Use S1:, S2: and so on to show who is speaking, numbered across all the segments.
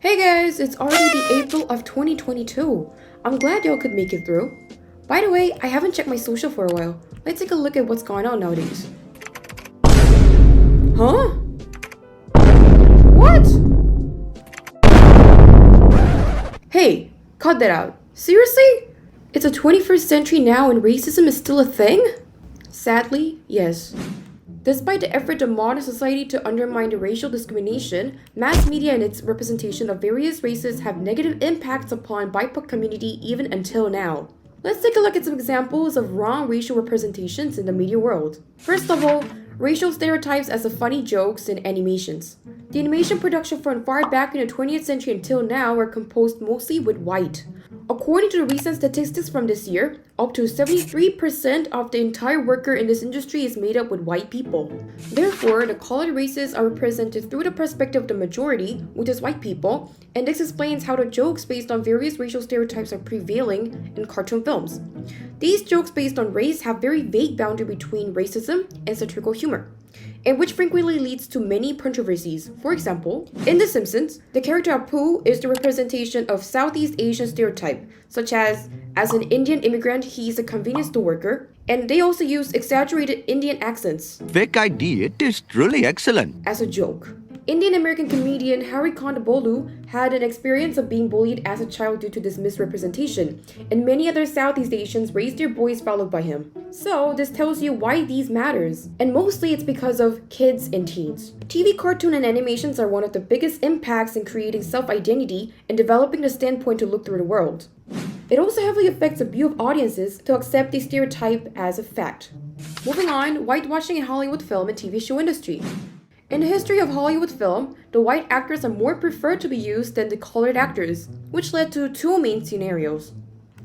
S1: Hey guys, it's already the April of 2022. I'm glad y'all could make it through. By the way, I haven't checked my social for a while. Let's take a look at what's going on nowadays. Huh? What? Hey, cut that out. Seriously? It's the 21st century now and racism is still a thing? Sadly, yes. Despite the effort of modern society to undermine the racial discrimination, mass media and its representation of various races have negative impacts upon BIPOC community even until now. Let's take a look at some examples of wrong racial representations in the media world. First of all, racial stereotypes as the funny jokes in animations. The animation production from far back in the 20th century until now were composed mostly with white. According to the recent statistics from this year, up to 73% of the entire worker in this industry is made up with white people. Therefore, the colored races are represented through the perspective of the majority, which is white people, and this explains how the jokes based on various racial stereotypes are prevailing in cartoon films. These jokes based on race have very vague boundary between racism and satirical humor, and which frequently leads to many controversies. For example, in The Simpsons, the character Apu is the representation of Southeast Asian stereotype, such as an Indian immigrant, he is a convenience store worker, and they also use exaggerated Indian accents.
S2: Fake ID, it is truly excellent.
S1: As a joke. Indian American comedian Harry Kondabolu had an experience of being bullied as a child due to this misrepresentation, and many other Southeast Asians raised their boys followed by him. So this tells you why these matters, and mostly it's because of kids and teens. TV cartoon and animations are one of the biggest impacts in creating self-identity and developing the standpoint to look through the world. It also heavily affects the view of audiences to accept the stereotype as a fact. Moving on, whitewashing in Hollywood film and TV show industry. In the history of Hollywood film, the white actors are more preferred to be used than the colored actors, which led to two main scenarios.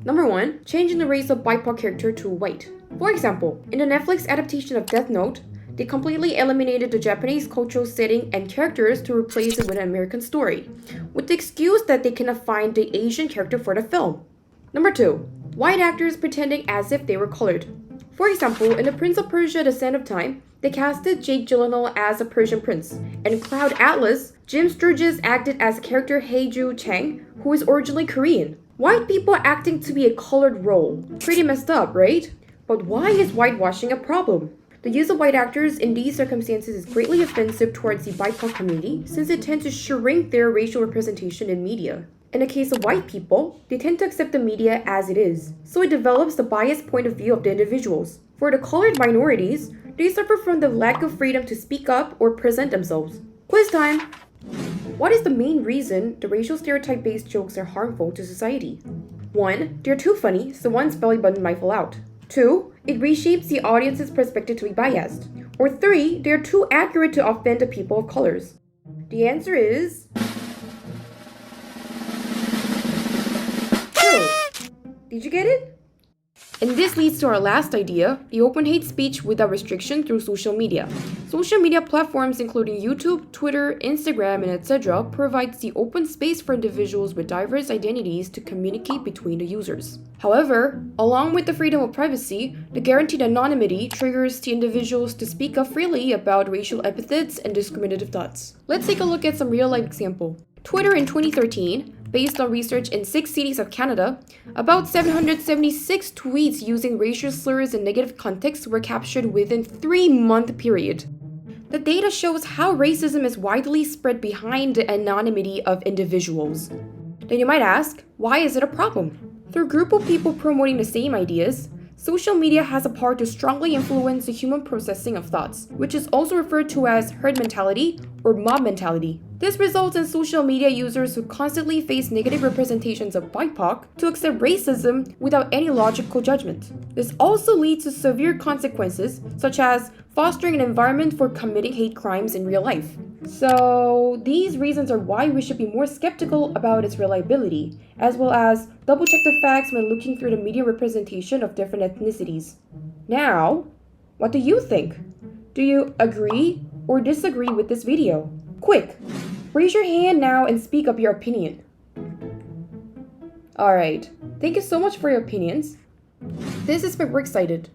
S1: Number one, changing the race of BIPOC character to white. For example, in the Netflix adaptation of Death Note, they completely eliminated the Japanese cultural setting and characters to replace it with an American story, with the excuse that they cannot find the Asian character for the film. Number two, white actors pretending as if they were colored. For example, in The Prince of Persia: The Sands of Time, they casted Jake Gyllenhaal as a Persian prince. And in Cloud Atlas, Jim Sturgis acted as the character Haeju Chang, who is originally Korean. White people acting to be a colored role. Pretty messed up, right? But why is whitewashing a problem? The use of white actors in these circumstances is greatly offensive towards the BIPOC community since it tends to shrink their racial representation in media. In the case of white people, they tend to accept the media as it is, so it develops the biased point of view of the individuals. For the colored minorities, they suffer from the lack of freedom to speak up or present themselves. Quiz time! What is the main reason the racial stereotype-based jokes are harmful to society? 1. They're too funny, so one's belly button might fall out. 2. It reshapes the audience's perspective to be biased. Or 3. They're too accurate to offend the people of colors. The answer is... 2. Did you get it? And this leads to our last idea, the open hate speech without restriction through social media. Social media platforms including YouTube, Twitter, Instagram, and etc. provides the open space for individuals with diverse identities to communicate between the users. However, along with the freedom of privacy, the guaranteed anonymity triggers the individuals to speak up freely about racial epithets and discriminative thoughts. Let's take a look at some real-life example. Twitter in 2013, based on research in 6 cities of Canada, about 776 tweets using racial slurs and negative context were captured within 3-month period. The data shows how racism is widely spread behind the anonymity of individuals. Then you might ask, why is it a problem? Through a group of people promoting the same ideas, social media has a power to strongly influence the human processing of thoughts, which is also referred to as herd mentality or mob mentality. This results in social media users who constantly face negative representations of BIPOC to accept racism without any logical judgment. This also leads to severe consequences, such as fostering an environment for committing hate crimes in real life. So these reasons are why we should be more skeptical about its reliability, as well as double-check the facts when looking through the media representation of different ethnicities. Now, what do you think? Do you agree or disagree with this video? Quick, raise your hand now and speak up your opinion. Alright, thank you so much for your opinions. This is been Works Cited.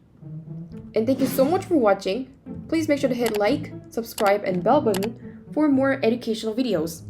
S1: And thank you so much for watching. Please make sure to hit like, subscribe, and bell button for more educational videos.